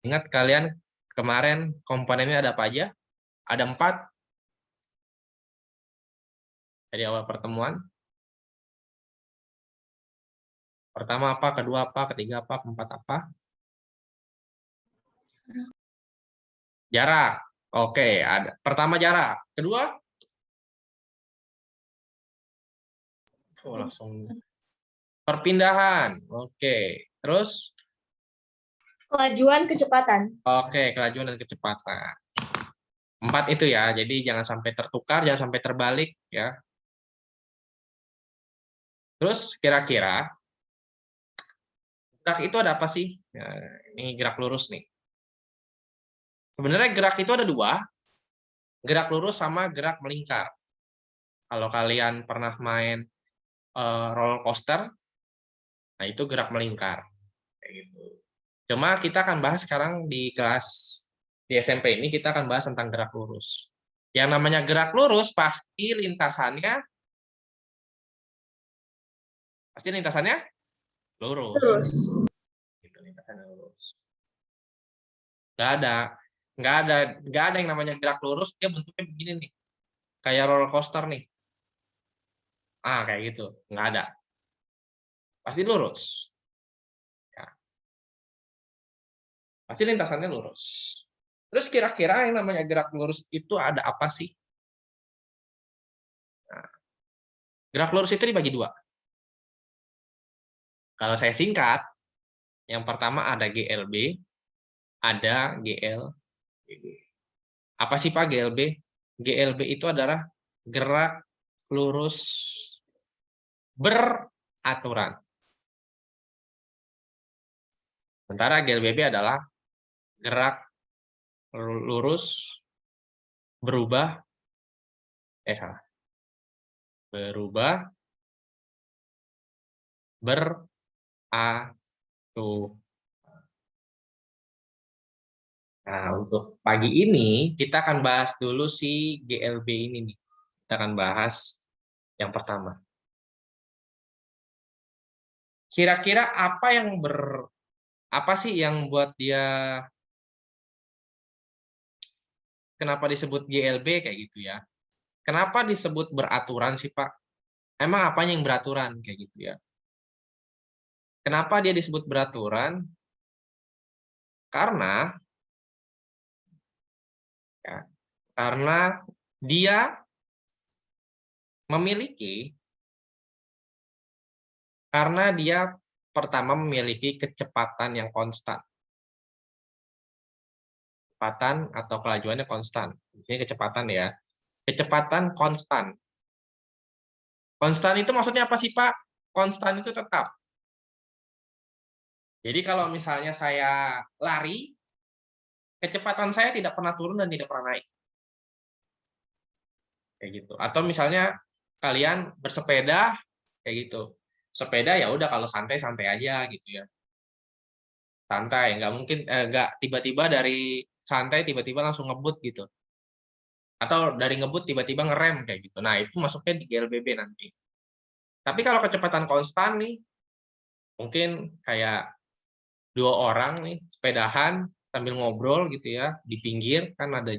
Ingat kalian kemarin komponennya ada apa aja? Ada 4 dari awal pertemuan. Pertama apa, kedua apa, ketiga apa, keempat apa? Jarak. Oke, ada. Pertama jarak. Kedua? Oh, langsung. Perpindahan. Oke. Terus? Kelajuan kecepatan. Oke, kelajuan dan kecepatan. 4 itu ya, jadi jangan sampai tertukar, jangan sampai terbalik ya. Terus kira-kira gerak itu ada apa sih? Nah, ini gerak lurus nih. Sebenarnya gerak itu ada 2, gerak lurus sama gerak melingkar. Kalau kalian pernah main roller coaster, nah itu gerak melingkar. Kayak gitu. Cuma kita akan bahas sekarang di kelas di SMP ini kita akan bahas tentang gerak lurus. Yang namanya gerak lurus pasti lintasannya lurus. Terus. Gitu, lintasannya lurus. Nggak ada, nggak ada yang namanya gerak lurus dia bentuknya begini nih, kayak roller coaster nih. Kayak gitu, nggak ada. Pasti lurus. Ya, pasti lintasannya lurus. Terus kira-kira yang namanya gerak lurus itu ada apa sih? Nah, gerak lurus itu dibagi 2. Kalau saya singkat, yang pertama ada GLB, ada GLB. Apa sih Pak GLB? GLB itu adalah gerak lurus beraturan. Sementara GLBB adalah gerak lurus berubah, berubah beraturan. Nah, untuk pagi ini kita akan bahas dulu si GLB ini nih. Kita akan bahas yang pertama. Kira-kira apa sih yang buat dia kenapa disebut GLB kayak gitu ya? Kenapa disebut beraturan sih, Pak? Emang apanya yang beraturan kayak gitu ya? Kenapa dia disebut beraturan? Karena ya, karena dia memiliki karena dia pertama memiliki kecepatan yang konstan. Kecepatan atau kelajuannya konstan. Ini kecepatan ya. Kecepatan konstan. Konstan itu maksudnya apa sih, Pak? Konstan itu tetap. Jadi kalau misalnya saya lari, kecepatan saya tidak pernah turun dan tidak pernah naik. Kayak gitu. Atau misalnya kalian bersepeda kayak gitu. Sepeda ya udah kalau santai-santai aja gitu ya. Santai, nggak mungkin nggak tiba-tiba dari santai tiba-tiba langsung ngebut gitu. Atau dari ngebut tiba-tiba ngerem kayak gitu. Nah, itu masuknya di GLBB nanti. Tapi kalau kecepatan konstan nih, mungkin kayak 2 orang nih sepedahan sambil ngobrol gitu ya di pinggir, kan ada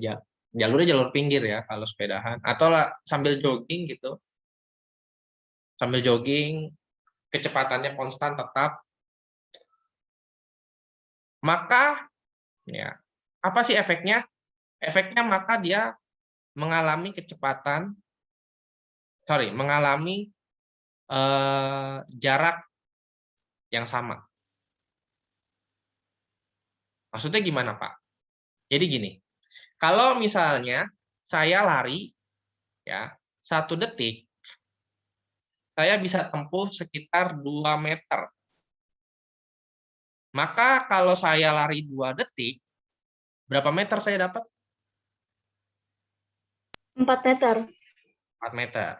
jalurnya jalur pinggir ya kalau sepedahan, atau sambil jogging gitu. Sambil jogging kecepatannya konstan tetap. Maka ya, apa sih efeknya? Efeknya maka dia mengalami mengalami jarak yang sama. Maksudnya gimana, Pak? Jadi gini, kalau misalnya saya lari ya 1 detik, saya bisa tempuh sekitar 2 meter. Maka kalau saya lari 2 detik, berapa meter saya dapat? 4 meter. 4 meter.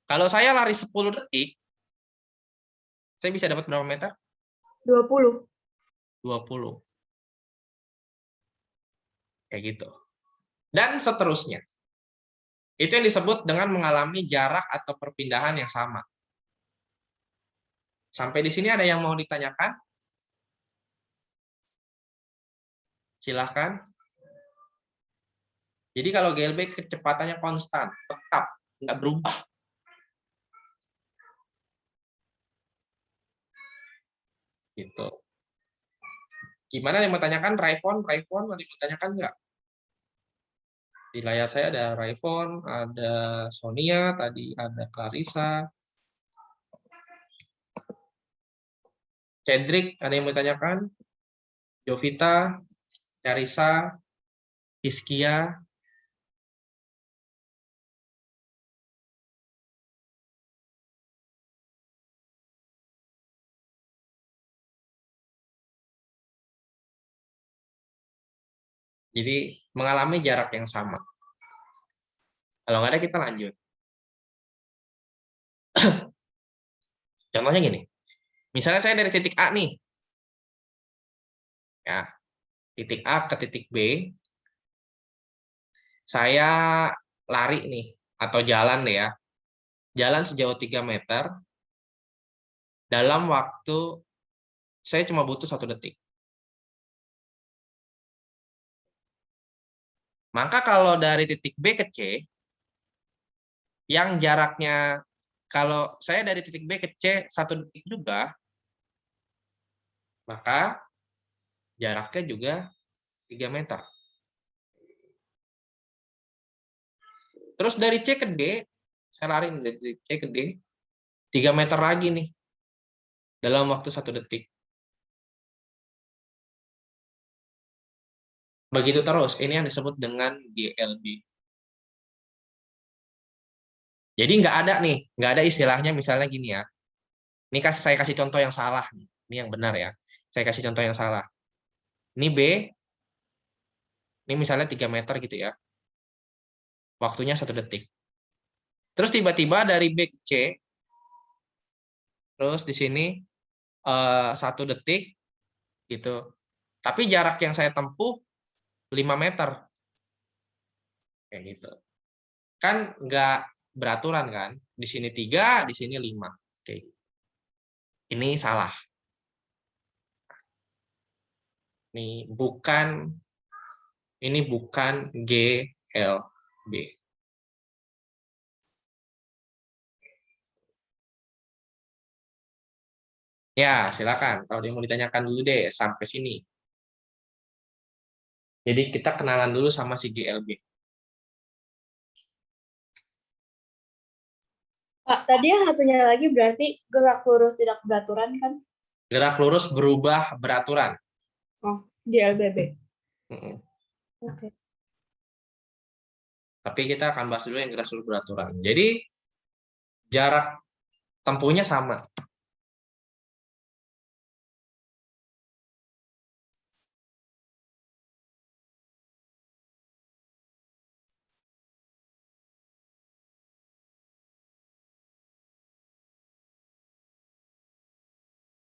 Kalau saya lari 10 detik, saya bisa dapat berapa meter? 20. 20. Kayak gitu. Dan seterusnya. Itu yang disebut dengan mengalami jarak atau perpindahan yang sama. Sampai di sini ada yang mau ditanyakan? Silahkan. Jadi kalau GLB kecepatannya konstan, tetap, nggak berubah. Gitu. Gimana yang mau tanyakan? Raifon ada yang mau tanyakan nggak? Di layar saya ada Raifon, ada Sonia, tadi ada Clarissa, Cedric, ada yang mau tanyakan? Jovita, Carissa, Iskia. Jadi mengalami jarak yang sama. Kalau nggak ada kita lanjut. Contohnya gini. Misalnya saya dari titik A nih. Ya, titik A ke titik B. Saya lari nih atau jalan deh ya. Jalan sejauh 3 meter dalam waktu saya cuma butuh 1 detik. Maka kalau dari titik B ke C, yang jaraknya, kalau saya dari titik B ke C 1 detik juga, maka jaraknya juga 3 meter. Terus dari C ke D, saya lari dari C ke D, 3 meter lagi nih, dalam waktu 1 detik. Begitu terus, ini yang disebut dengan GLB. Jadi nggak ada nih, nggak ada istilahnya misalnya gini ya. Ini saya kasih contoh yang salah. Ini yang benar ya. Saya kasih contoh yang salah. Ini B, ini misalnya 3 meter gitu ya. Waktunya 1 detik. Terus tiba-tiba dari B ke C, terus di sini 1 detik gitu. Tapi jarak yang saya tempuh 5 meter. Kayak gitu. Kan nggak beraturan kan? Di sini 3, di sini 5. Oke. Ini salah. Ini bukan GLB. Ya, silakan. Kalau dia mau ditanyakan dulu deh sampai sini. Jadi kita kenalan dulu sama si GLB. Pak, tadi yang satunya lagi berarti gerak lurus tidak beraturan kan? Gerak lurus berubah beraturan. Oh, GLBB. Oke. Tapi kita akan bahas dulu yang gerak lurus beraturan. Jadi jarak tempuhnya sama.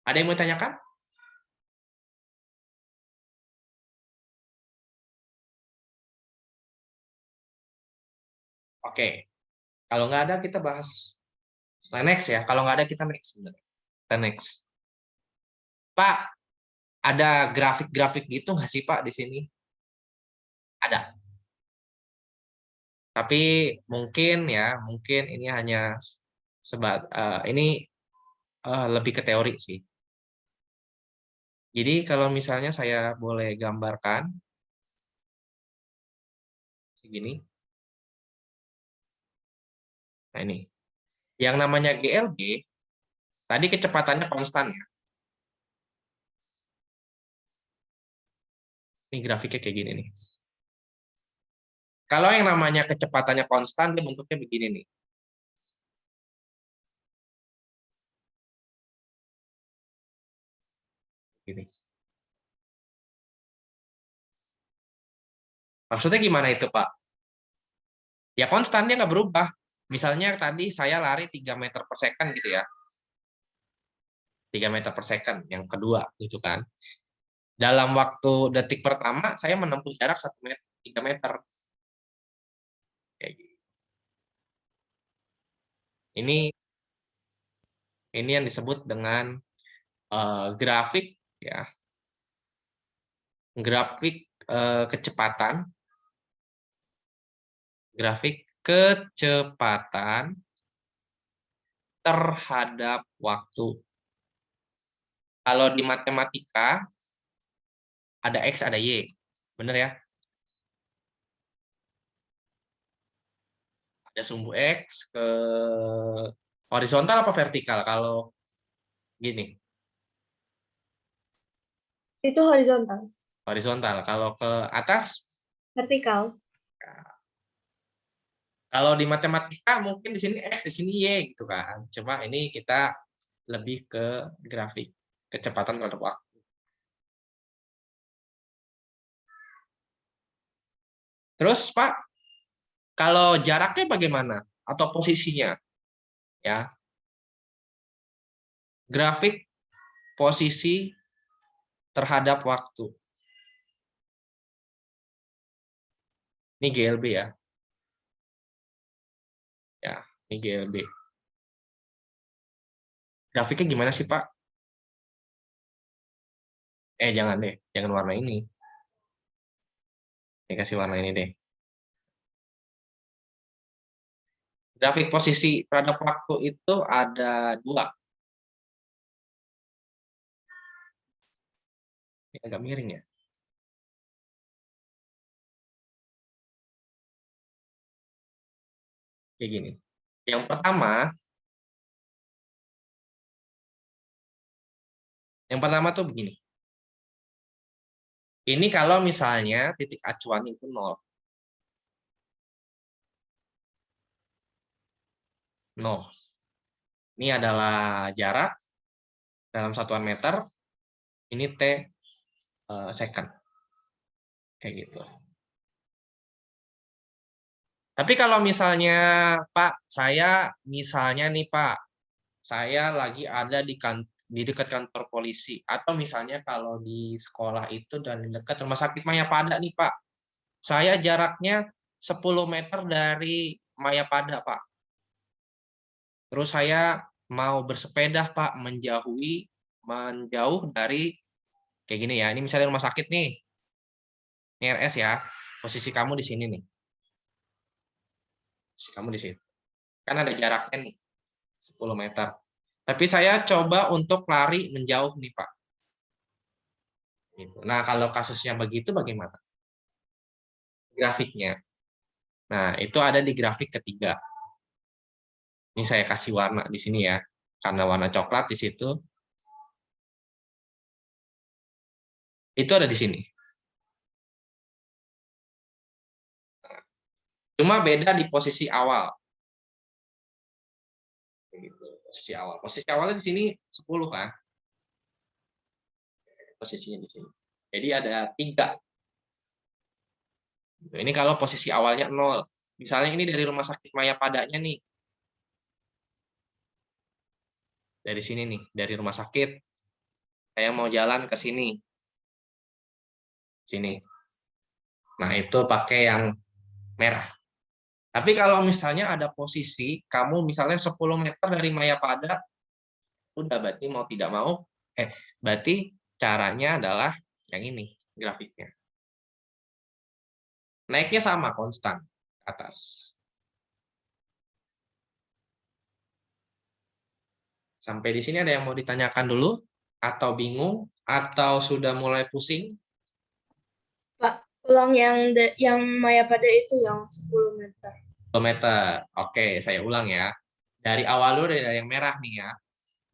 Ada yang mau tanyakan? Oke. Kalau nggak ada kita bahas next ya. Kalau nggak ada kita next. Kita next. Pak, ada grafik-grafik gitu nggak sih Pak di sini? Ada. Tapi mungkin ini hanya ini lebih ke teori sih. Jadi kalau misalnya saya boleh gambarkan segini. Nah ini. Yang namanya GLB tadi kecepatannya konstan ya. Ini grafiknya kayak gini nih. Kalau yang namanya kecepatannya konstan dia bentuknya begini nih. Gini. Maksudnya gimana itu, Pak? Ya konstannya nggak berubah. Misalnya tadi saya lari 3 meter per second gitu ya. 3 meter per second, yang kedua gitu kan. Dalam waktu detik pertama saya menempuh jarak 1 meter, 3 meter. Kayak gitu. Ini yang disebut dengan grafik ya. Grafik kecepatan, grafik kecepatan terhadap waktu. Kalau di matematika ada X, ada Y. Bener ya? Ada sumbu X ke horizontal apa vertikal? Kalau gini, Itu horizontal. horizontal. Kalau ke atas, Vertikal. kalau di matematika mungkin di sini X, di sini Y gitu kan. Cuma ini kita lebih ke grafik kecepatan terhadap waktu. Terus Pak, kalau jaraknya bagaimana? Atau posisinya? Ya, grafik posisi terhadap waktu. Ini GLB ya. Ya, ini GLB. Grafiknya gimana sih, Pak? Jangan deh, jangan warna ini. Kasih warna ini deh. Grafik posisi terhadap waktu itu ada 2. Ini agak miring ya. Kayak gini. Yang pertama tuh begini. Ini kalau misalnya titik acuan itu 0. 0. Ini adalah jarak dalam satuan meter. Ini T second. Kayak gitu. Tapi kalau misalnya, Pak, saya misalnya nih, Pak, saya lagi ada di dekat kantor polisi. Atau misalnya kalau di sekolah itu dan di dekat rumah sakit Mayapada nih, Pak. Saya jaraknya 10 meter dari Mayapada, Pak. Terus saya mau bersepeda, Pak, menjauh dari kayak gini ya. Ini misalnya rumah sakit nih. Ini RS ya. Posisi kamu di sini nih. Posisi kamu di sini. Kan ada jaraknya nih, 10 meter. Tapi saya coba untuk lari menjauh nih, Pak. Gitu. Nah, kalau kasusnya begitu bagaimana? Grafiknya. Nah, itu ada di grafik ketiga. Ini saya kasih warna di sini ya. Karena warna coklat di situ. Itu ada di sini. Cuma beda di posisi awal. Gitu, posisi awal. Posisi awalnya di sini 10 kan? Posisinya di sini. Jadi ada 3. Ini kalau posisi awalnya 0. Misalnya ini dari rumah sakit Mayapadanya nih. Dari sini nih, dari rumah sakit. Saya mau jalan ke sini. Sini. Nah, itu pakai yang merah. Tapi kalau misalnya ada posisi, kamu misalnya 10 meter dari Mayapada, udah berarti mau tidak mau, berarti caranya adalah yang ini, grafiknya. Naiknya sama, konstan, atas. Sampai di sini ada yang mau ditanyakan dulu? Atau bingung? Atau sudah mulai pusing? Pak, ulang yang Mayapada itu yang 10 meter. 10 meter. Oke, saya ulang ya. Dari awal dulu dari yang merah nih ya.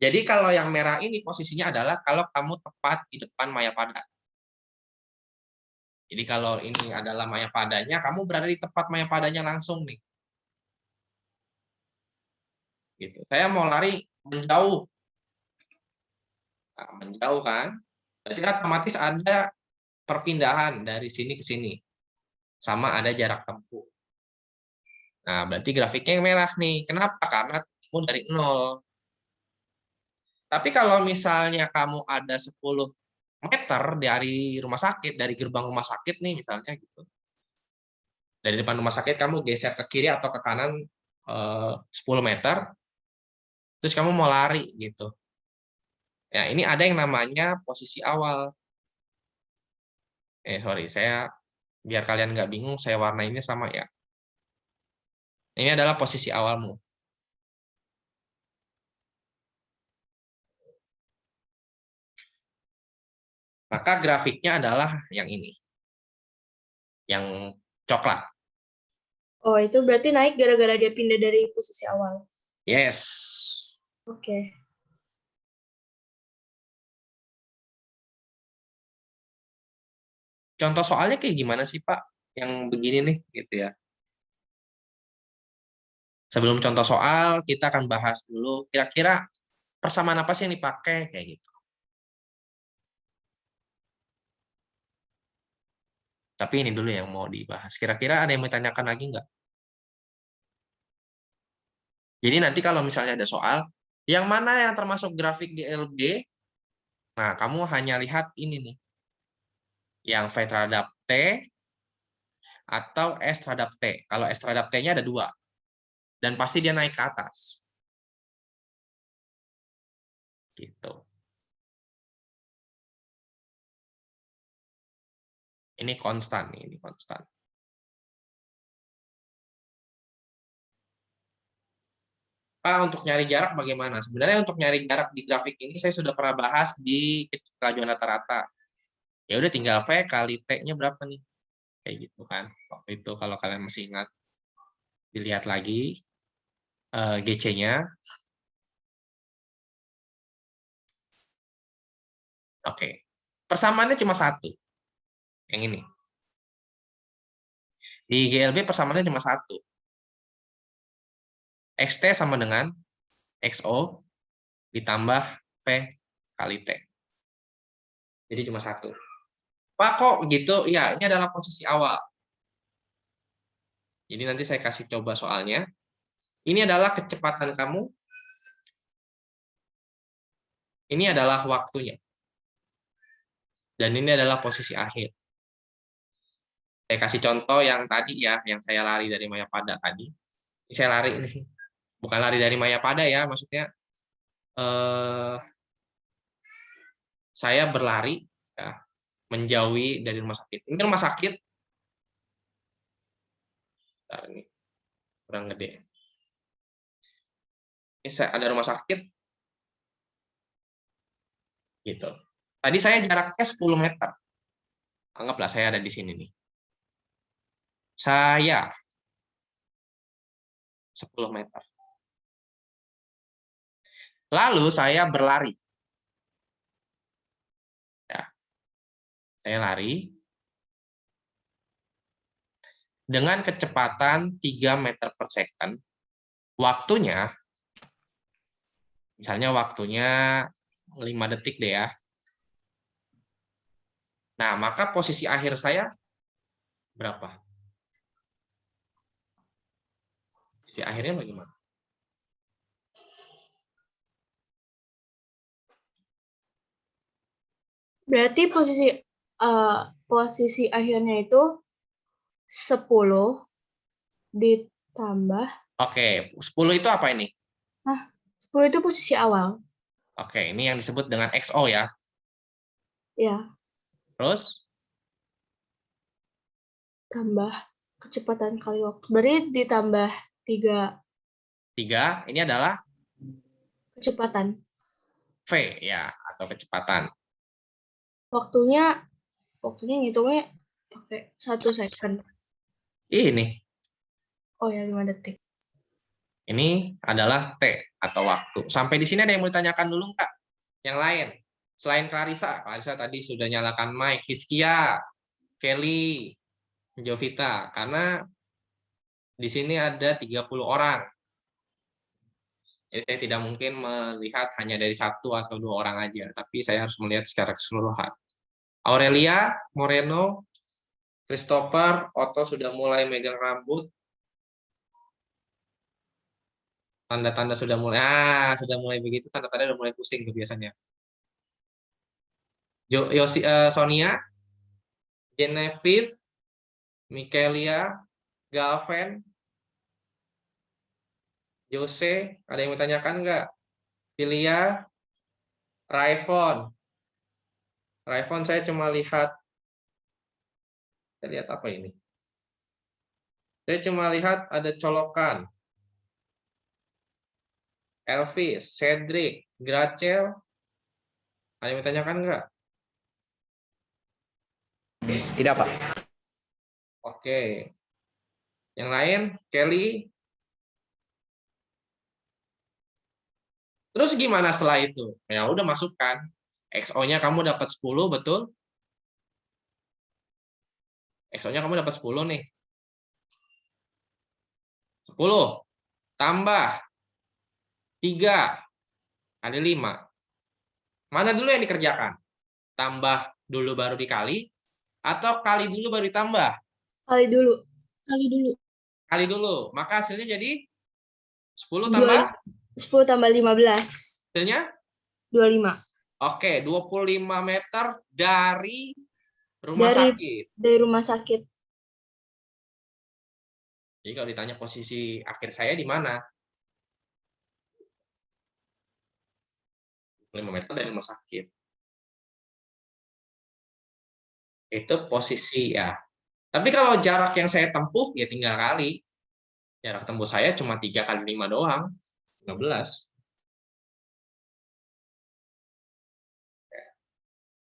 Jadi kalau yang merah ini posisinya adalah kalau kamu tepat di depan Mayapada. Jadi kalau ini adalah Mayapadanya, kamu berada di tempat Mayapadanya langsung nih. Gitu. Saya mau lari menjauh. Nah, menjauh kan? Berarti otomatis ada perpindahan dari sini ke sini. Sama ada jarak tempuh. Nah, berarti grafiknya yang merah nih. Kenapa? Karena kamu dari 0. Tapi kalau misalnya kamu ada 10 meter dari rumah sakit, dari gerbang rumah sakit nih misalnya gitu. Dari depan rumah sakit kamu geser ke kiri atau ke kanan 10 meter, terus kamu mau lari gitu. Ya, ini ada yang namanya posisi awal. Sorry, biar kalian nggak bingung, saya warnainnya sama ya. Ini adalah posisi awalmu. Maka grafiknya adalah yang ini, yang coklat. Oh, itu berarti naik gara-gara dia pindah dari posisi awal. Yes. Oke. Contoh soalnya kayak gimana sih, Pak? Yang begini nih, gitu ya. Sebelum contoh soal, kita akan bahas dulu kira-kira persamaan apa sih yang dipakai kayak gitu. Tapi ini dulu yang mau dibahas. Kira-kira ada yang mau ditanyakan lagi nggak? Jadi nanti kalau misalnya ada soal, yang mana yang termasuk grafik GLB, nah kamu hanya lihat ini nih, yang V terhadap T atau S terhadap T. Kalau S terhadap T-nya ada 2, dan pasti dia naik ke atas. Gitu. Ini konstan nih, ini konstan. Untuk nyari jarak bagaimana? Sebenarnya untuk nyari jarak di grafik ini saya sudah pernah bahas di kelajuan rata-rata. Ya udah tinggal V kali T-nya berapa nih? Kayak gitu kan. Waktu itu kalau kalian masih ingat, dilihat lagi GC-nya. Oke. Persamaannya cuma satu. Yang ini. Di GLB persamaannya cuma satu. XT sama dengan XO ditambah V kali T. Jadi cuma satu. Pak, kok gitu? Ya, ini adalah posisi awal. Jadi nanti saya kasih coba soalnya. Ini adalah kecepatan kamu. Ini adalah waktunya. Dan ini adalah posisi akhir. Saya kasih contoh yang tadi ya, yang saya lari dari Mayapada tadi. Ini saya lari ini. Bukan lari dari Mayapada ya, maksudnya saya berlari ya, menjauhi dari rumah sakit. Ini rumah sakit. Bentar, ini kurang gede. Ini ada rumah sakit. Gitu. Tadi saya jaraknya 10 meter. Anggaplah saya ada di sini nih. Saya 10 meter. Lalu saya berlari. Ya, saya lari dengan kecepatan 3 meter per second. Waktunya, misalnya waktunya 5 detik deh ya. Nah, maka posisi akhir saya berapa? Posisi akhirnya bagaimana? Berarti posisi akhirnya itu 10 ditambah. Oke, 10 itu apa ini? 10 itu posisi awal. Oke, ini yang disebut dengan XO ya. Ya, Terus? tambah kecepatan kali waktu. Berarti ditambah 3 3, ini adalah kecepatan. V ya, atau kecepatan. Waktunya ngitungnya pakai 1 second. Ini. Oh ya, 5 detik. Ini adalah T atau waktu. Sampai di sini ada yang mau ditanyakan dulu nggak? Yang lain. Selain Clarissa tadi sudah nyalakan mic. Hiskia, Kelly, Jovita. Karena di sini ada 30 orang. Jadi saya tidak mungkin melihat hanya dari 1 atau 2 orang aja. Tapi saya harus melihat secara keseluruhan. Aurelia, Moreno, Christopher, Otto sudah mulai megang rambut. Tanda-tanda sudah mulai begitu, tanda-tanda sudah mulai pusing tuh biasanya. Sonia, Genevieve, Michaelia, Galven, Jose, ada yang mau tanyakan nggak? Pilia, Raifon. Raifon saya cuma lihat Kita lihat apa ini? Saya cuma lihat ada colokan. Elvis, Cedric, Gracel. Ada yang ditanyakan nggak? Tidak, Pak. Oke. Yang lain, Kelly. Terus gimana setelah itu? Ya udah masukkan. XO-nya kamu dapat 10, betul? XO-nya kamu dapat 10 nih. 10 tambah 3 kali 5. Mana dulu yang dikerjakan? Tambah dulu baru dikali, atau kali dulu baru ditambah? Kali dulu. Kali dulu. Kali dulu. Maka hasilnya jadi 10 tambah 10 tambah 15. hasilnya? 25. Oke, 25 meter dari rumah sakit. Dari rumah sakit. Jadi kalau ditanya posisi akhir saya di mana? 5 meter dari rumah sakit. Itu posisi ya. Tapi kalau jarak yang saya tempuh, ya tinggal kali. Jarak tempuh saya cuma 3 kali 5 doang. 15.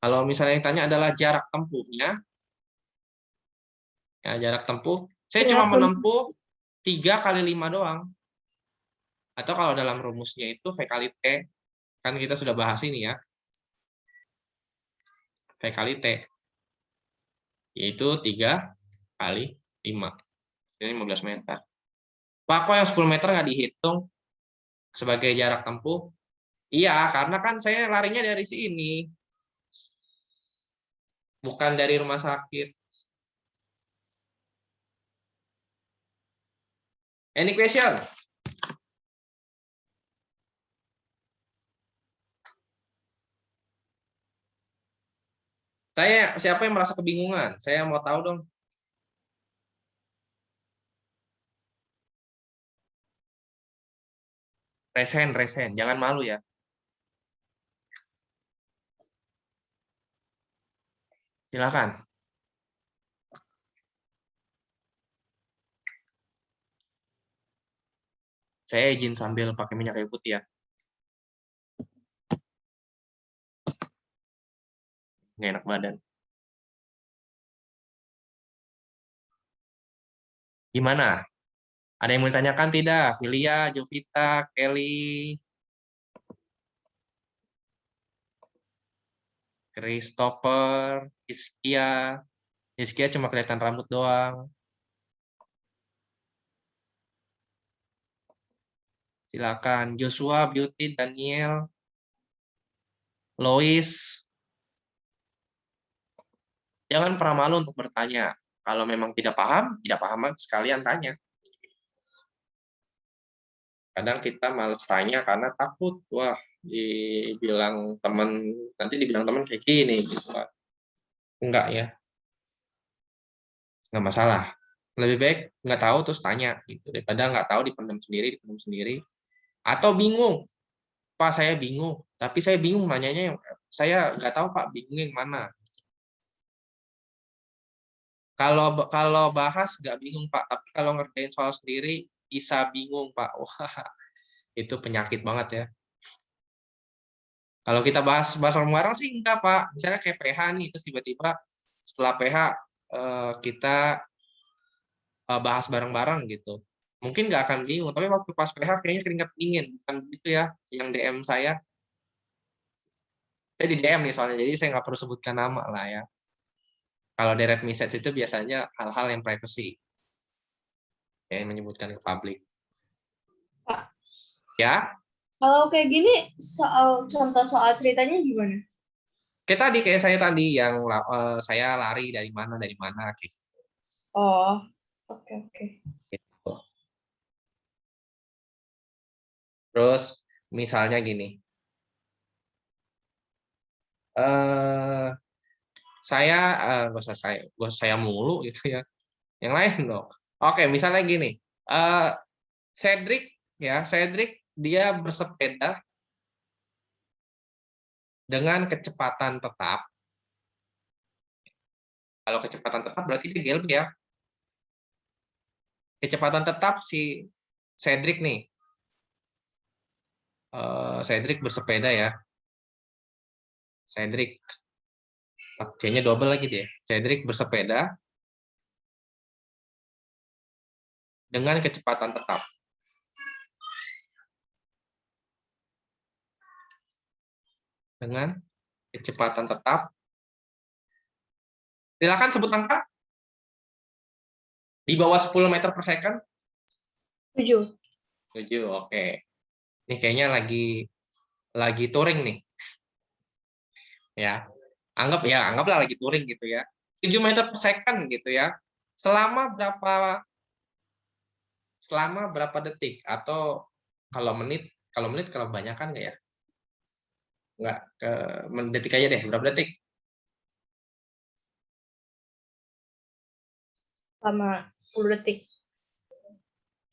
Kalau misalnya yang tanya adalah jarak tempuhnya, ya jarak tempuh, saya cuma menempuh 3 kali 5 doang. Atau kalau dalam rumusnya itu V kali T, kan kita sudah bahas ini ya. V kali T, yaitu 3 kali 5. Ini 15 meter. Pak, kok yang 10 meter nggak dihitung sebagai jarak tempuh? Iya, karena kan saya larinya dari sini. Bukan dari rumah sakit. Any question? Siapa yang merasa kebingungan? Saya mau tahu dong. Resen, jangan malu ya. Silakan. Saya izin sambil pakai minyak kayu putih ya. Nggak enak badan. Gimana? Ada yang mau ditanyakan tidak? Filia, Jovita, Kelly, Christopher, Iskia. Iskia cuma kelihatan rambut doang. Silakan. Joshua, Beauty, Daniel, Lois. Jangan pernah malu untuk bertanya. Kalau memang tidak paham sekalian tanya. Kadang kita males tanya karena takut, wah, nanti dibilang teman kayak gini gitu. Enggak ya. Nggak masalah. Lebih baik nggak tahu terus tanya gitu daripada nggak tahu dipendam sendiri. Atau bingung. Pak, saya bingung, tapi saya bingung nanyanya yang saya nggak tahu Pak, bingung yang mana. Kalau bahas nggak bingung Pak, tapi kalau ngerjain soal sendiri bisa bingung Pak. Wah, itu penyakit banget ya. Kalau kita bahas bareng-bareng sih enggak Pak. Misalnya kayak PH nih, terus tiba-tiba setelah PH kita bahas bareng-bareng gitu. Mungkin nggak akan bingung, tapi waktu pas PH kayaknya keringat dingin, bukan begitu ya? Yang DM saya di DM nih soalnya, jadi saya nggak perlu sebutkan nama lah ya. Kalau direct message itu biasanya hal-hal yang privacy, yang menyebutkan ke publik. Pak, Ya, kalau kayak gini, contoh soal ceritanya gimana? kayak saya tadi yang saya lari dari mana gitu. Oh, oke. Gitu. Terus misalnya gini, gak usah saya mulu gitu ya. Yang lain dong. Oke, misalnya gini, Cedric dia bersepeda dengan kecepatan tetap Kalau kecepatan tetap berarti dia GLB ya. Kecepatan tetap si Cedric nih. Cedric bersepeda ya. Cedric. C-nya double lagi dia. Cedric bersepeda dengan kecepatan tetap. Dengan kecepatan tetap. Silakan sebut angka. Di bawah 10 meter per second. 7. 7, oke. Ini kayaknya lagi touring nih. Ya. Anggaplah lagi touring gitu ya. 7 meter per second gitu ya. Selama berapa detik atau kalau menit kalau banyak kan nggak ya? Nggak ke detik aja deh, berapa detik? Sama 10 detik.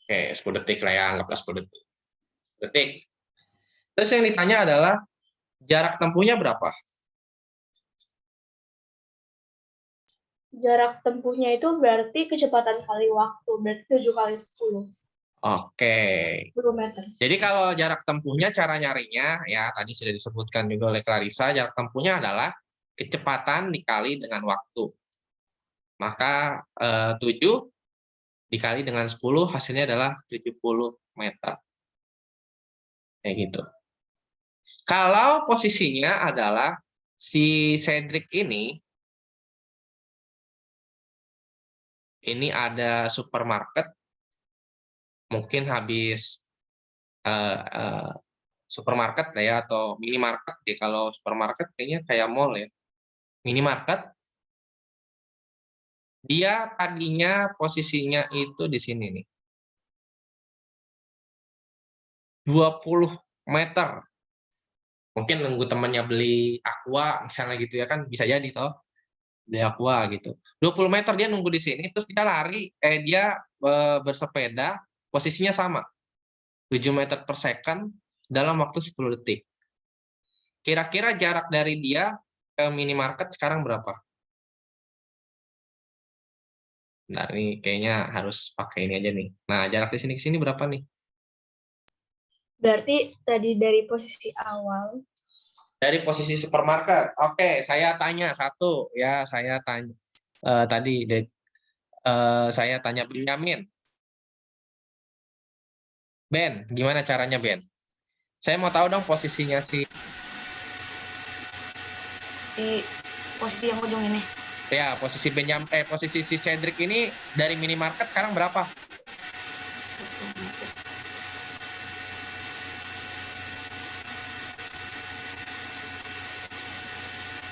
Oke, 10 detik lah ya, anggaplah 10 detik. Detik. Terus yang ditanya adalah jarak tempuhnya berapa? Jarak tempuhnya itu berarti kecepatan kali waktu, berarti 7 kali 10. Oke. 10 meter. Jadi kalau jarak tempuhnya, cara nyarinya, ya tadi sudah disebutkan juga oleh Clarissa, jarak tempuhnya adalah kecepatan dikali dengan waktu. Maka 7 dikali dengan 10, hasilnya adalah 70 meter. Kayak gitu. Kalau posisinya adalah si Cedric ini ada supermarket, mungkin habis supermarket lah ya, atau minimarket ya. Kalau supermarket kayaknya kayak mall ya. Minimarket, dia tadinya posisinya itu di sini nih. 20 meter. Mungkin nunggu temannya beli aqua misalnya gitu ya, kan bisa jadi toh. Beli aqua gitu. 20 meter dia nunggu di sini, terus dia lari, dia bersepeda, posisinya sama. 7 meter per second dalam waktu 10 detik. Kira-kira jarak dari dia ke minimarket sekarang berapa? Nah, ini kayaknya harus pakai ini aja nih. Nah, jarak di sini ke sini berapa nih? Berarti tadi dari posisi awal. Dari posisi supermarket. Oke, saya tanya satu ya, saya tanya tadi saya tanya Benyamin. Ben, gimana caranya Ben? Saya mau tahu dong posisinya si posisi yang ujung ini. Ya, posisi posisi si Cedric ini dari minimarket sekarang berapa?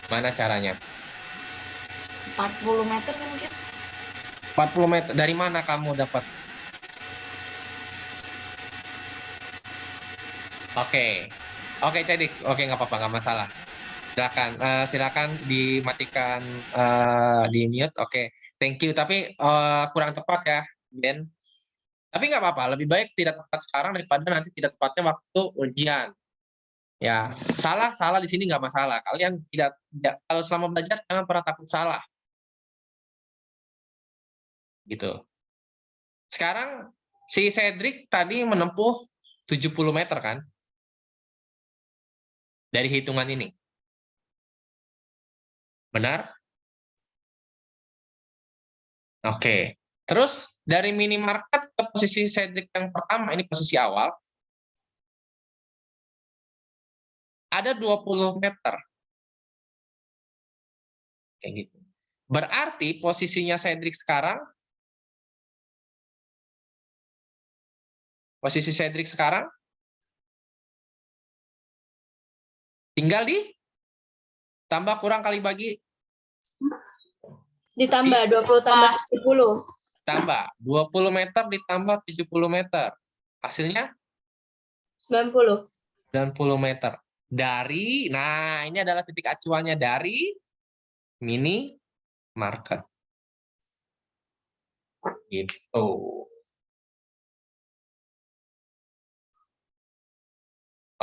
Mana caranya? 40 meter mungkin. 40 meter. Dari mana kamu dapat? Oke. Oke, Cedric. Oke, nggak apa-apa, nggak masalah. Silakan dimatikan, di mute. Oke, thank you. Tapi kurang tepat ya, Ben. Tapi nggak apa-apa. Lebih baik tidak tepat sekarang daripada nanti tidak tepatnya waktu ujian. Ya, salah di sini nggak masalah. Kalian tidak kalau selama belajar jangan pernah takut salah. Gitu. Sekarang si Cedric tadi menempuh 70 meter kan? Dari hitungan ini. Benar? Oke. Terus dari minimarket ke posisi Cedric yang pertama, ini posisi awal, ada 20 meter. Kayak gitu. Berarti posisinya Cedric sekarang, tinggal tambah kurang kali bagi. Ditambah 20 tambah 10. Tambah 20 meter ditambah 70 meter. Hasilnya 90. 90 meter. Nah ini adalah titik acuannya dari mini market. Gitu.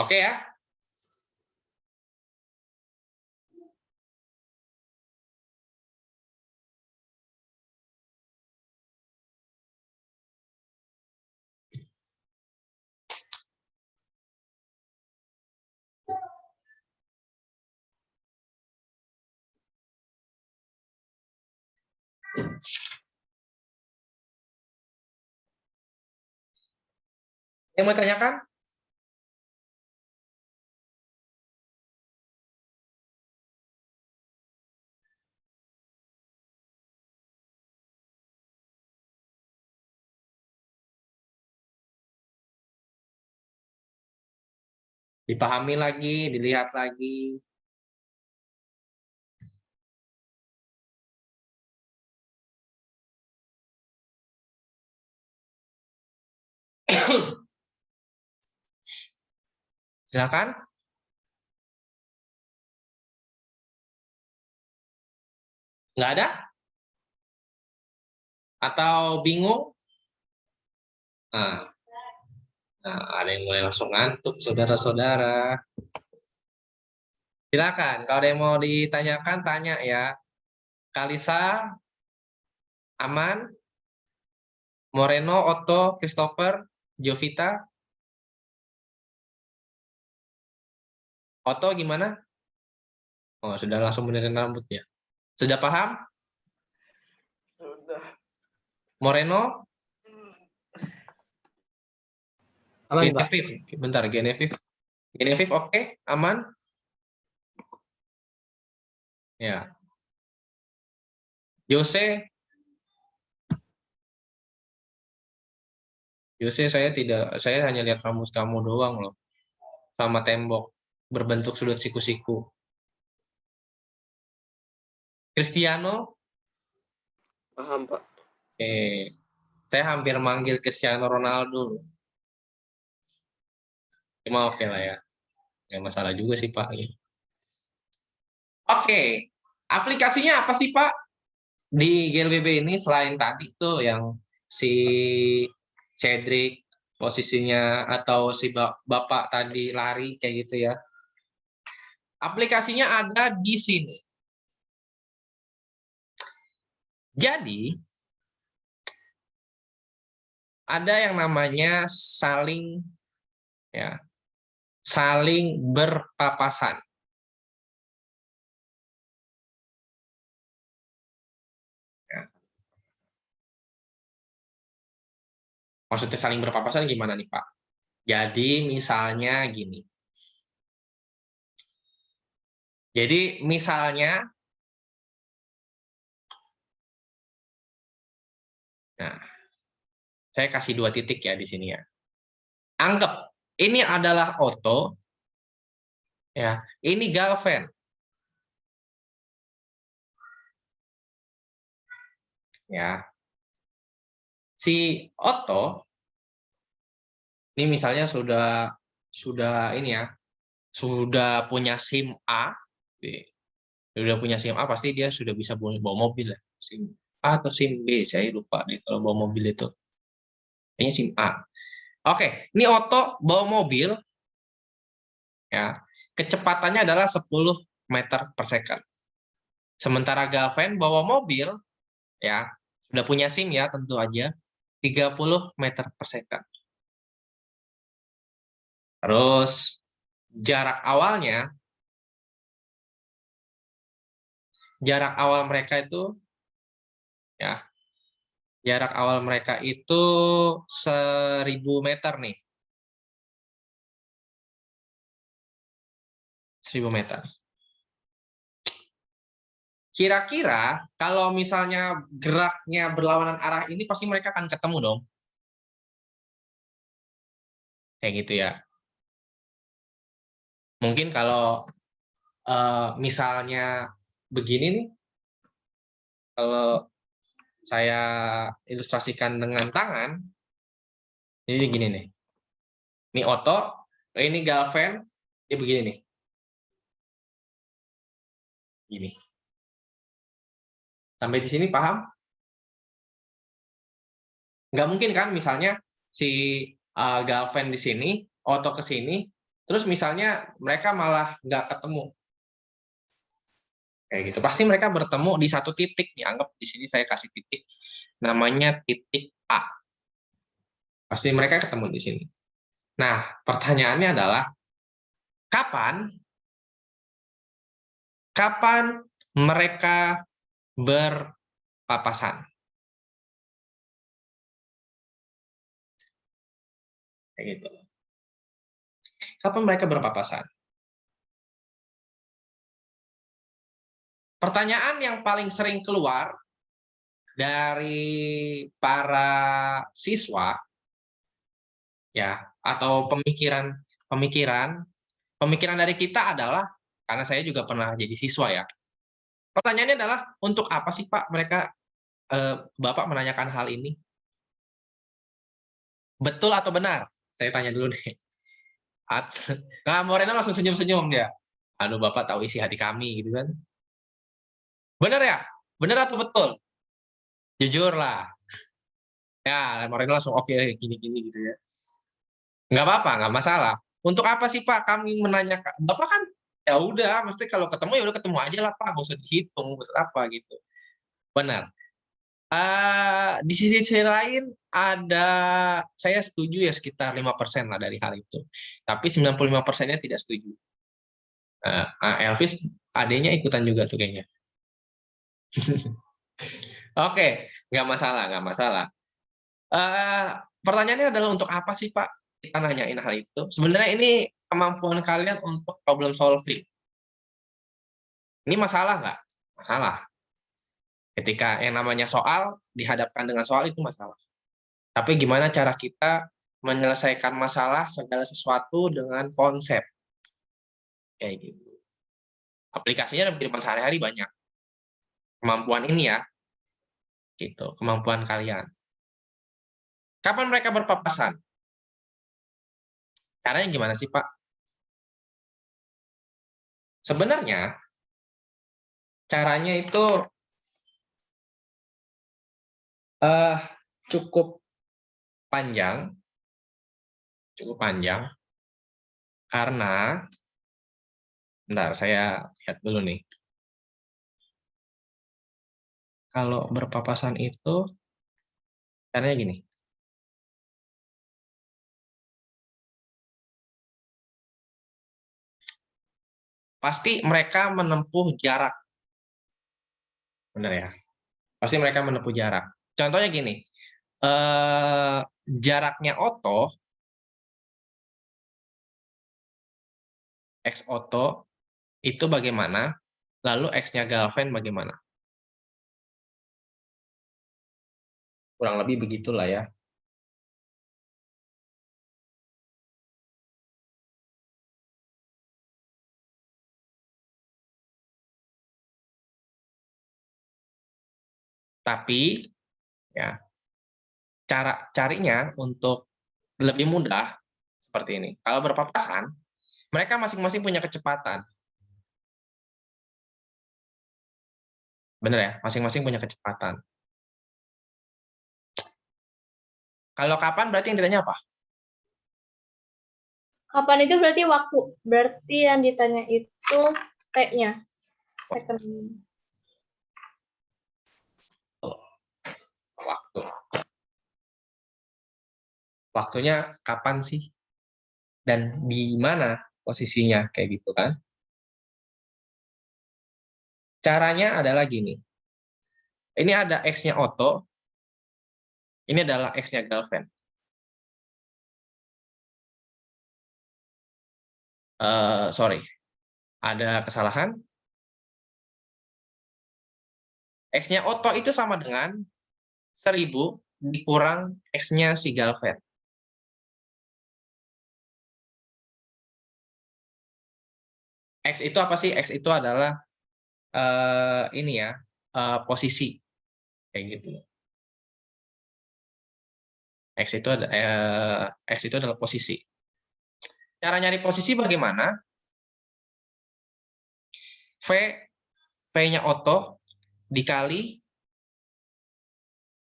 Oke ya. Yang mau tanyakan? Dipahami lagi, dilihat lagi. Silakan. Nggak ada? Atau bingung? Nah, ada yang mulai langsung ngantuk, saudara-saudara. Silakan, kalau ada yang mau ditanyakan, tanya ya. Kalisa, Aman, Moreno, Otto, Christopher, Jovita. Otto gimana? Oh, sudah langsung benerin rambutnya. Sudah paham? Sudah. Moreno? Aman, Pak. Genevieve, bentar, Genevieve. Genevieve oke? Aman? Ya. Jose? Jose, saya hanya lihat rambut kamu doang loh. Sama tembok. Berbentuk sudut siku-siku. Cristiano? Paham, Pak. Saya hampir manggil Cristiano Ronaldo. Cuma oke lah ya. Nggak masalah juga sih, Pak. Oke. Aplikasinya apa sih, Pak? Di GLBB ini selain tadi tuh yang si Cedric posisinya atau si Bapak tadi lari kayak gitu ya. Aplikasinya ada di sini. Jadi ada yang namanya saling berpapasan. Ya. Maksudnya saling berpapasan gimana nih, Pak? Jadi misalnya gini. Jadi misalnya, nah, saya kasih 2 titik ya di sini ya. Anggap ini adalah Otto, ya. Ini Galven, ya. Si Otto ini misalnya sudah ini ya, sudah punya SIM A, sudah punya SIM A pasti dia sudah bisa bawa mobil ya. SIM A atau SIM B, saya lupa nih kalau bawa mobil itu. Kayaknya SIM A. Oke, ini Otto bawa mobil, ya. Kecepatannya adalah 10 meter per second. Sementara Galven bawa mobil, ya, sudah punya SIM ya tentu aja, 30 meter per second. Terus jarak awal mereka itu ya, jarak awal mereka itu 1000 meter nih. 1000 meter. Kira-kira kalau misalnya geraknya berlawanan arah ini pasti mereka akan ketemu dong. Kayak gitu ya. Mungkin kalau misalnya begini nih, kalau saya ilustrasikan dengan tangan, ini gini nih. Ini Otto, ini Galven, dia begini nih. Gini. Sampai di sini paham? Nggak mungkin kan misalnya si Galven di sini, Otto ke sini, terus misalnya mereka malah nggak ketemu. Kayak gitu. Pasti mereka bertemu di satu titik. Nih, anggap di sini saya kasih titik. Namanya titik A. Pasti mereka ketemu di sini. Nah, pertanyaannya adalah, kapan mereka berpapasan? berpapasan. Kayak gitu. Kapan mereka berpapasan? Pertanyaan yang paling sering keluar dari para siswa ya, atau pemikiran dari kita adalah, karena saya juga pernah jadi siswa ya. Pertanyaannya adalah, untuk apa sih Pak mereka Bapak menanyakan hal ini? Betul atau benar? Saya tanya dulu nih. Nah, Morena langsung senyum-senyum dia. Aduh, Bapak tahu isi hati kami gitu kan. Benar ya? Benar atau betul? Jujur lah. Ya, Morena langsung oke, gini-gini gitu ya. Nggak apa-apa, nggak masalah. Untuk apa sih Pak kami menanyakan? Bapak kan ya udah, mesti kalau ketemu ya udah ketemu aja lah Pak, nggak usah dihitung, nggak usah apa gitu. Benar. Di sisi lain ada, saya setuju ya sekitar 5% lah dari hal itu. Tapi 95%-nya tidak setuju. Elvis, adanya ikutan juga tuh kayaknya. Oke, nggak masalah, nggak masalah. Pertanyaannya adalah untuk apa sih Pak kita nanyain hal itu? Sebenarnya ini kemampuan kalian untuk problem solving. Ini masalah nggak? Masalah. Ketika yang namanya soal dihadapkan dengan soal itu masalah. Tapi gimana cara kita menyelesaikan masalah segala sesuatu dengan konsep kayak gitu. Aplikasinya dalam kehidupan sehari-hari banyak. Kemampuan ini ya, gitu. Kemampuan kalian. Kapan mereka berpapasan? Caranya gimana sih Pak? Sebenarnya caranya itu cukup panjang, karena, bentar saya lihat dulu nih. Kalau berpapasan itu caranya gini. Pasti mereka menempuh jarak. Benar ya? Pasti mereka menempuh jarak. Contohnya gini, jaraknya Otto, X Otto, itu bagaimana, lalu X-nya Galven bagaimana. Kurang lebih begitulah ya. Tapi, ya, carinya untuk lebih mudah seperti ini. Kalau berpapasan, mereka masing-masing punya kecepatan. Benar ya? Masing-masing punya kecepatan. Kalau kapan berarti yang ditanya apa? Kapan itu berarti waktu. Berarti yang ditanya itu T-nya. Second. Waktu. Waktunya kapan sih? Dan di mana posisinya? Kayak gitu kan? Caranya adalah gini. Ini ada X-nya Otto. Ini adalah X-nya Galven. Sorry. Ada kesalahan. X-nya Otto itu sama dengan 1000 dikurang X-nya si Galven. X itu apa sih? X itu adalah ini ya, posisi. Kayak gitu. X itu adalah posisi. Cara nyari posisi bagaimana? V-nya Otto dikali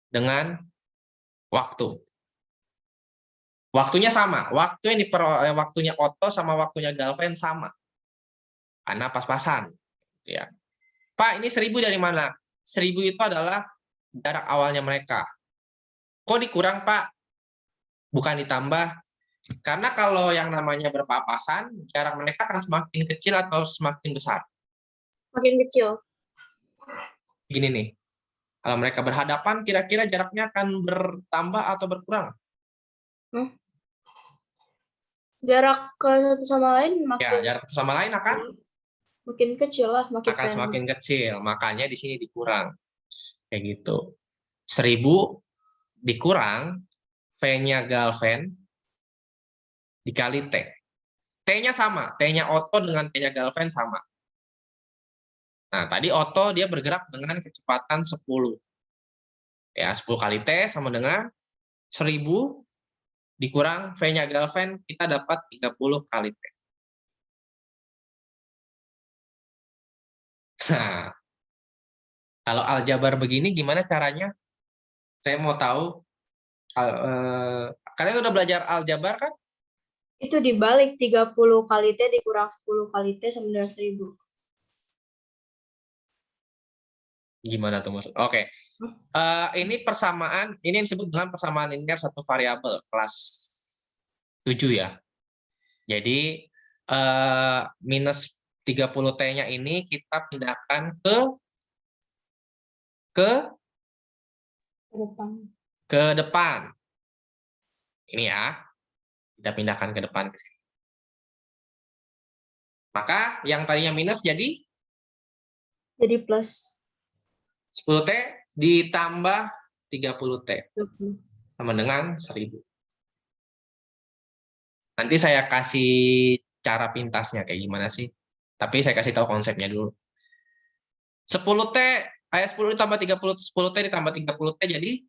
dengan waktu. Waktunya sama. Waktunya Otto sama waktunya Galven sama. Karena pas-pasan. Ya. Pak, ini 1000 dari mana? 1000 itu adalah jarak awalnya mereka. Kok dikurang, Pak? Bukan ditambah. Karena kalau yang namanya berpapasan, jarak mereka akan semakin kecil atau semakin besar. Makin kecil. Gini nih. Kalau mereka berhadapan, kira-kira jaraknya akan bertambah atau berkurang? Jarak ke satu sama lain Ya, makin jarak satu sama lain akan kecil lah, makin pendek. semakin kecil. Makanya di sini dikurang. Kayak gitu. 1000 dikurang V-nya Galvan dikali T. T-nya sama. T-nya Otto dengan T-nya Galvan sama. Nah, tadi Otto dia bergerak dengan kecepatan 10. Ya, 10 kali T sama dengan 1000 dikurang V-nya Galvan, kita dapat 30 kali T. Nah, kalau aljabar begini gimana caranya? Saya mau tahu. Kalian udah belajar aljabar kan? Itu dibalik 30 kali T dikurang 10 kali T sama dengan 1000. Gimana tuh maksud? Oke. Ini persamaan, ini disebut dengan persamaan linear satu variabel kelas 7 ya. Jadi minus 30T-nya ini kita pindahkan ke depan. Ini ya. Kita pindahkan ke depan ke sini. Maka yang tadinya minus jadi plus 10T ditambah 30T 20. sama dengan 1000. Nanti saya kasih cara pintasnya kayak gimana sih. Tapi saya kasih tahu konsepnya dulu. 10T, 10 ditambah 30, 10T ditambah 30T jadi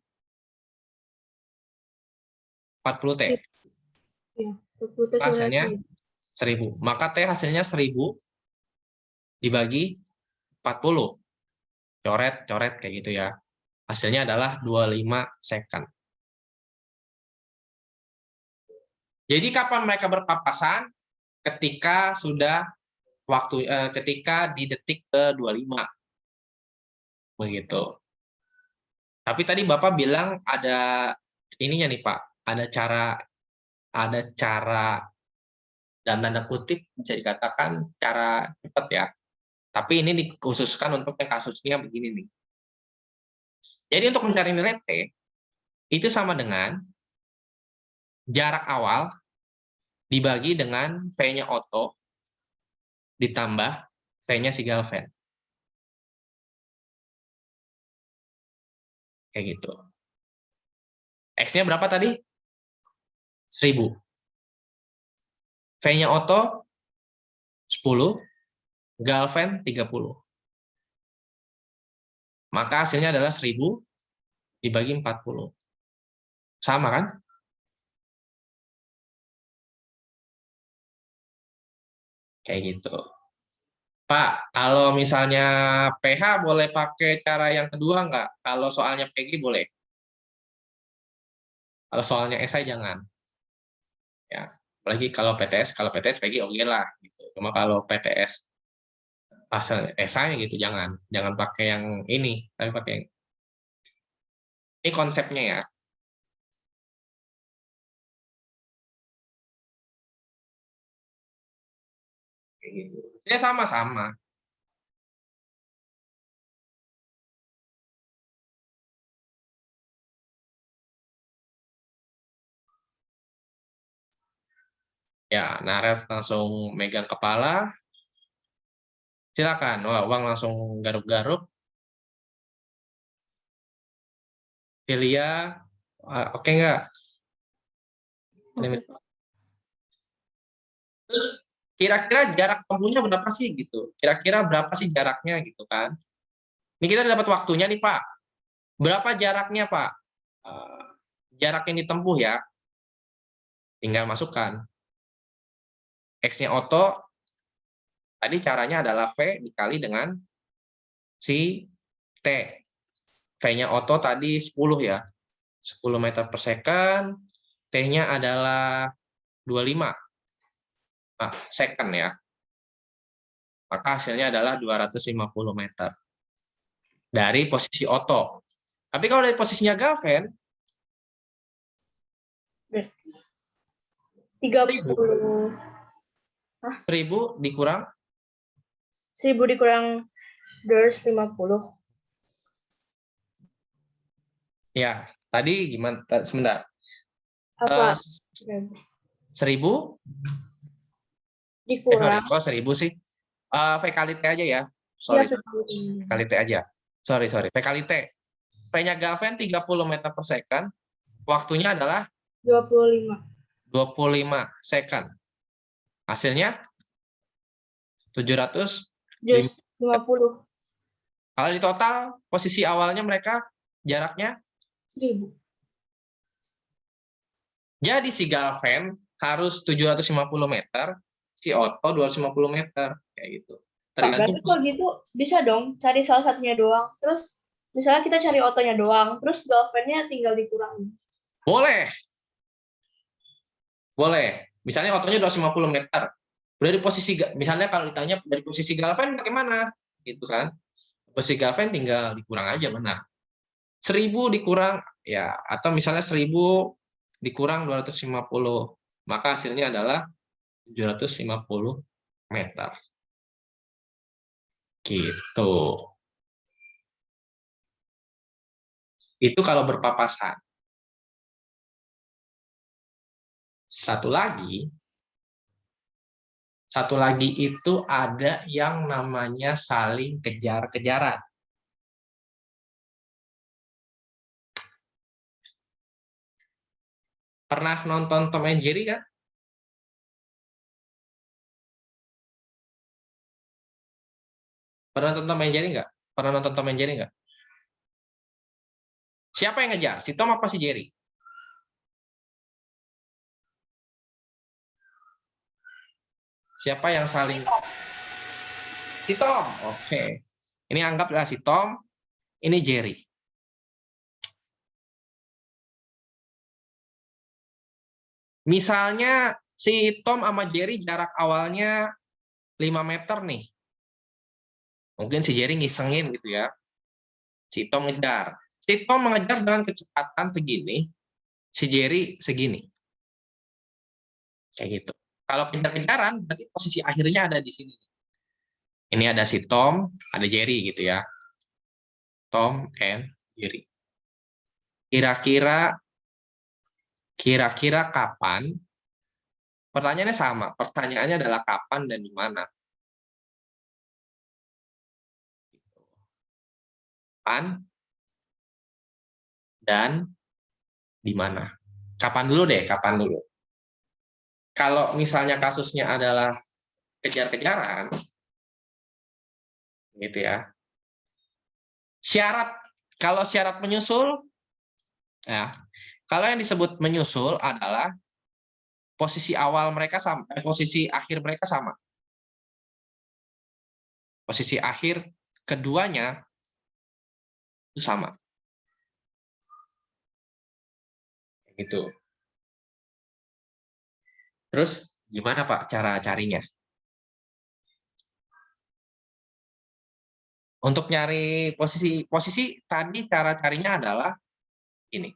40T. Ya, 40 T Hasilnya sebenarnya 1000. Maka T hasilnya 1000 dibagi 40. Coret-coret kayak gitu ya. Hasilnya adalah 25 second. Jadi kapan mereka berpapasan? Ketika sudah ketika di detik ke-25. Begitu. Tapi tadi Bapak bilang ada ininya nih Pak, ada cara dalam tanda kutip bisa dikatakan cara cepat ya. Tapi ini dikhususkan untuk yang kasusnya begini nih. Jadi untuk mencari nilai T itu sama dengan jarak awal dibagi dengan V-nya Otto ditambah V-nya si Galvan. Kayak gitu. X-nya berapa tadi? 1000. V-nya Otto 10, Galvan 30. Maka hasilnya adalah 1000 dibagi 40. Sama kan? Kayak gitu. Pak, kalau misalnya PH boleh pakai cara yang kedua nggak? Kalau soalnya PG boleh. Kalau soalnya SI jangan. Ya, apalagi kalau PTS PG oke lah. Gitu. Cuma kalau PTS asal SI gitu jangan pakai yang ini, tapi pakai yang ini konsepnya ya. Kayak gitu. Ya sama-sama. Ya, Nares langsung megang kepala. Silakan. Wah, Uang langsung garuk-garuk. Celia, oke nggak? Terus kira-kira jarak tempuhnya berapa sih gitu? Kira-kira berapa sih jaraknya gitu kan? Ini kita dapat waktunya nih Pak. Berapa jaraknya Pak? Jarak yang ditempuh ya. Tinggal masukkan. X-nya Otto, tadi caranya adalah V dikali dengan si T. V-nya Otto tadi 10 ya. 10 meter per second. T-nya adalah 25 second ya. Maka hasilnya adalah 250 meter. Dari posisi Otto. Tapi kalau dari posisinya Galvan, 30. 1000 dikurang 1000 dikurang 250. Ya, tadi gimana? Sebentar. Apa? 1000? Sorry, Dikurang. kok 1000 sih? V kali T aja ya. Ya, Sorry, V kali T aja. Sorry. V kali T. V-nya Galvan 30 meter per second. Waktunya adalah 25. 25 second. Hasilnya 750. 50. Kalau di total, posisi awalnya mereka jaraknya. 1000. Jadi si Galvan harus 750 meter, si Otto 250 meter. Kayak gitu. Pak, Tergantung. berarti kalau gitu bisa dong cari salah satunya doang. Terus misalnya kita cari otonya doang, terus galvannya tinggal dikurangi. Boleh. Misalnya otonya 250 meter. Dari posisi, misalnya kalau ditanya dari posisi Galvan bagaimana? Gitu kan. Posisi Galvan tinggal dikurang aja, benar. 1000 dikurang, ya, atau misalnya 1000 dikurang 250. Maka hasilnya adalah 750 meter. Gitu. Itu kalau berpapasan. Satu lagi itu ada yang namanya saling kejar-kejaran. Pernah nonton Tom and Jerry kan? Pernah nonton Tom and Jerry nggak? Pernah nonton Tom and Jerry nggak? Siapa yang ngejar? Si Tom apa si Jerry? Siapa yang saling? Si Tom. Oke. Ini anggaplah si Tom, ini Jerry. Misalnya si Tom sama Jerry jarak awalnya 5 meter nih. Mungkin si Jerry ngisengin gitu ya. Si Tom ngejar. Si Tom mengejar dengan kecepatan segini, si Jerry segini. Kayak gitu. Kalau kejar-kejaran, berarti posisi akhirnya ada di sini. Ini ada si Tom, ada Jerry gitu ya. Tom and Jerry. Kira-kira kapan? Pertanyaannya sama. Pertanyaannya adalah kapan dan di mana. Kapan dan di mana. Kapan dulu deh, kapan dulu. Kalau misalnya kasusnya adalah kejar-kejaran, gitu ya. Kalau syarat menyusul, ya, kalau yang disebut menyusul adalah posisi awal mereka sama, posisi akhir mereka sama. Posisi akhir keduanya itu sama. Gitu. Terus gimana Pak cara carinya? Untuk nyari posisi tadi cara carinya adalah ini.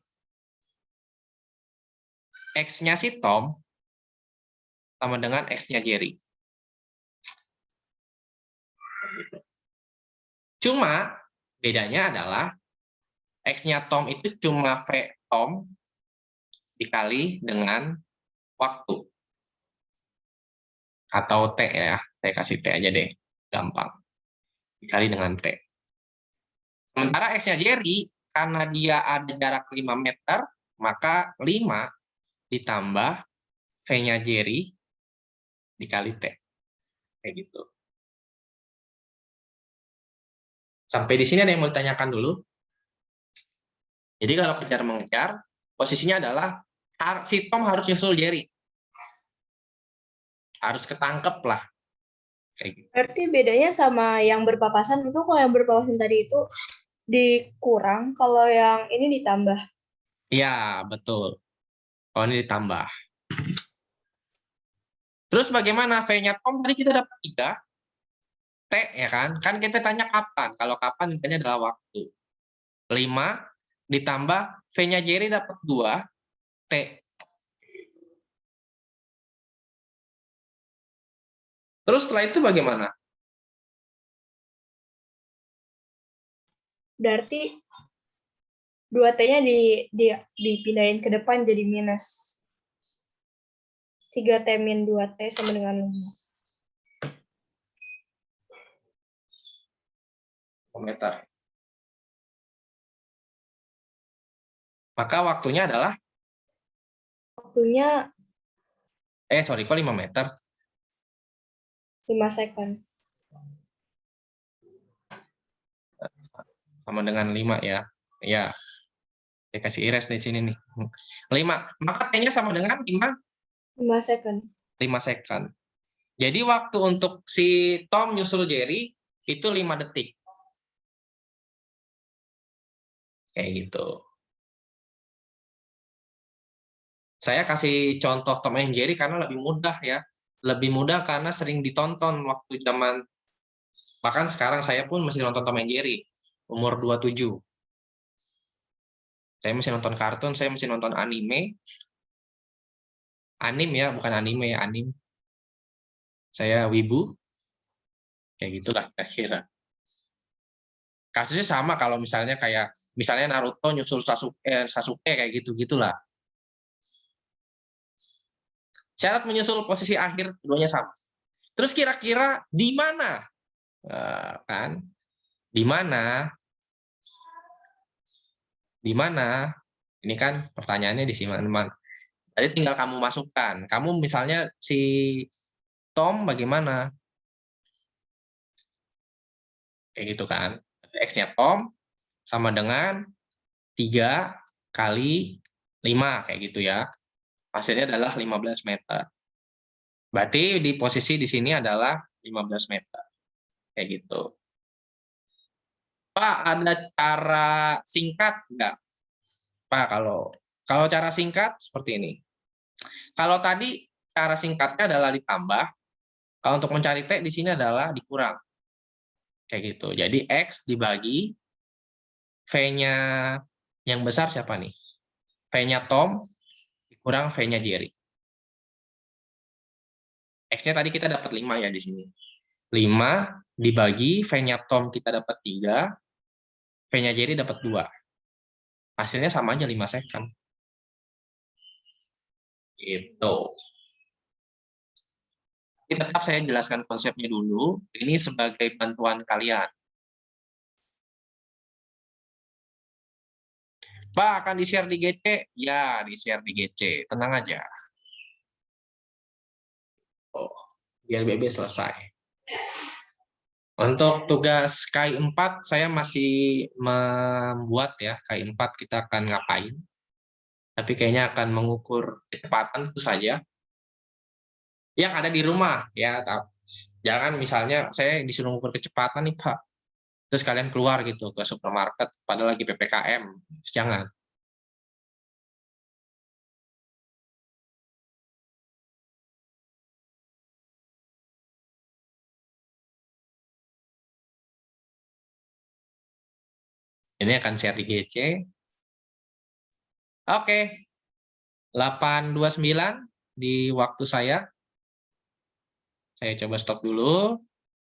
X-nya si Tom sama dengan X-nya Jerry. Cuma bedanya adalah X-nya Tom itu cuma V Tom dikali dengan waktu. Atau T ya, saya kasih T aja deh, gampang. Dikali dengan T. Sementara X-nya Jerry, karena dia ada jarak 5 meter, maka 5 ditambah V-nya Jerry dikali T. Kayak gitu. Sampai di sini ada yang mau ditanyakan dulu? Jadi kalau kejar-mengejar, posisinya adalah si Tom harus nyusul Jerry. Harus ketangkep lah. Kayak gitu. Berarti bedanya sama yang berpapasan itu, kalau yang berpapasan tadi itu dikurang, kalau yang ini ditambah. Iya, betul. Kalau ini ditambah. Terus bagaimana V-nya Tom? Tadi kita dapat 3. T ya kan? Kan kita tanya kapan. Kalau kapan intinya adalah waktu. 5 ditambah V-nya Jerry dapat 2. T. Terus setelah itu bagaimana? Berarti 2T-nya dipindahin ke depan jadi minus. 3T min 2T sama dengan 5. Meter. Maka waktunya adalah, Waktunya sorry, kok 5 meter? 5 second. Sama dengan 5 ya. Ya, saya kasih iris di sini nih. 5. Maka T-nya sama dengan 5 second. 5 second. Jadi waktu untuk si Tom nyusul Jerry itu 5 detik. Kayak gitu. Saya kasih contoh Tom and Jerry karena lebih mudah ya. Lebih mudah karena sering ditonton waktu zaman, bahkan sekarang saya pun masih nonton Tom and Jerry, umur 27. Saya masih nonton kartun, saya masih nonton anime. Anim ya, bukan anime ya, anim. Saya wibu. Kayak gitulah kira-kira. Kasusnya sama kalau misalnya Naruto nyusul Sasuke kayak gitu-gitulah. Syarat menyusul posisi akhir keduanya sama. Terus kira-kira di mana? Kan? Di mana? Di mana? Ini kan pertanyaannya di sini, teman-teman. Jadi tinggal kamu masukkan. Kamu misalnya si Tom bagaimana? Kayak gitu kan. X-nya Tom sama dengan 3 kali 5 kayak gitu ya. Hasilnya adalah 15 meter. Berarti di posisi di sini adalah 15 meter. Kayak gitu. Pak, ada cara singkat enggak? Pak, kalau cara singkat seperti ini. Kalau tadi cara singkatnya adalah ditambah, kalau untuk mencari T di sini adalah dikurang. Kayak gitu. Jadi X dibagi V-nya yang besar siapa nih? V-nya Tom dikurang V-nya Jerry. X-nya tadi kita dapat 5 ya di sini. 5 dibagi V-nya Tom kita dapat 3, V-nya Jerry dapat 2. Hasilnya sama aja 5 second. Gitu. Tetap saya jelaskan konsepnya dulu. Ini sebagai bantuan kalian. Pak, akan di-share di GC? Ya, di-share di GC. Tenang aja. Biar BB selesai. Untuk tugas KI 4, saya masih membuat ya, KI 4 kita akan ngapain. Tapi kayaknya akan mengukur kecepatan itu saja. Yang ada di rumah, ya. Jangan misalnya saya disuruh mengukur kecepatan nih, Pak. Terus kalian keluar gitu ke supermarket, padahal lagi PPKM. Jangan. Ini akan share di GC. Oke. 8:29 di waktu saya. Saya coba stop dulu.